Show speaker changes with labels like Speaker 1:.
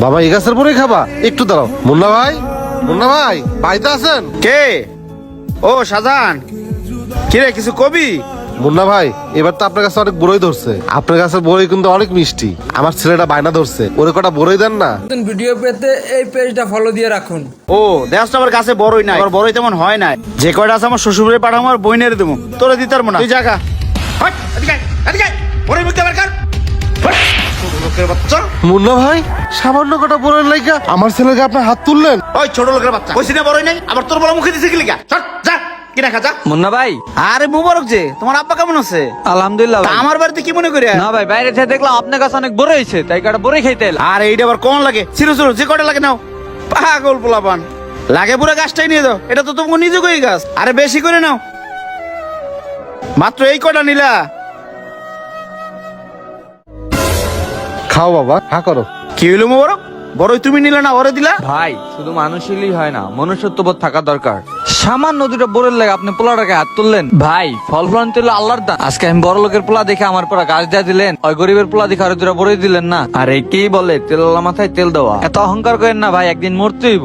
Speaker 1: বাবা এই গাছের পরে খাবা? একটু দাঁড়াও। মুন্না ভাই, মুন্না ভাই, বাড়িতে আছেন?
Speaker 2: কে? ও শাহজাহান, কিরে কিছু কবি?
Speaker 1: মুন্না ভাই, এবার তো আপনার কাছে অনেক বড়ই ধরছে। আপনার কাছের বড়ই কিন্তু অনেক মিষ্টি। আমার ছেলেটা বায়না ধরছে, ওরে কটা বড়ই দেন না।
Speaker 3: ভিডিও পেতে এই পেজটা ফলো দিয়ে রাখুন।
Speaker 2: ও দেশটা আমার কাছে বড়ই নাই, আমার বড়ই তেমন হয় নাই। যে কয়টা আছে আমার শ্বশুরে পাঠাবো আর বইনের দেবো, তোরে দিতে পারবো না। তুই জায়গা
Speaker 1: মুন্না ভাই, সামান্য কটা বড়ই লাইগা আমার ছেলেকে আপনার হাত তুললেন।
Speaker 2: ওই ছোট লোকের বাচ্চা, কইছি না বড়ই নাই, আবার তোর বড় মুখে দিছে কি লিগা? চল যা, কিনা খা যা।
Speaker 4: মুন্না ভাই,
Speaker 2: আরে মুবারক যে, তোমার আব্বা কেমন আছে?
Speaker 4: আলহামদুলিল্লাহ
Speaker 2: তা
Speaker 4: ভাই।
Speaker 2: আমার বাড়িতে কি মনে করি?
Speaker 4: না ভাই, বাইরে থেকে দেখলাম আপনার কাছে অনেক বড় হয়েছে, তাই কাটা বড়ই খাইতে এলাম।
Speaker 2: আর এইটা আবার কোন লাগে? ছিল ছিল যে কটা লাগে নাও। পাগল পোলাপান, লাগে পুরো গাছটাই নিয়ে দাও। এটা তো তোমাকে নিজে কই গাছ। আরে বেশি করে নাও, মাত্র এই কটা নিলা।
Speaker 1: খাও বাবা, হা করো।
Speaker 2: কি হইলো মুবারক? বড়ই তুমি নিলে না, ওরে দিলা?
Speaker 4: ভাই শুধু মানুষই হয় না, মনুষ্যত্ববোধ থাকা দরকার। সামান্য দুটো বড়ের লাগে আপনি পোলাটাকে হাত তুললেন। ভাই ফল ফলন তুললে আল্লাহর দান। আজকে আমি বড় লোকের পোলা দেখে আমার পুরা গাছ দিয়ে দিলেন, ওই গরিবের পোলা দেখে আরো দুটো বড়ই দিলেন না। আর এই কি বলে তেল মাথায় তেল দেওয়া? এত অহংকার করেন না ভাই, একদিন মরতেই হইব।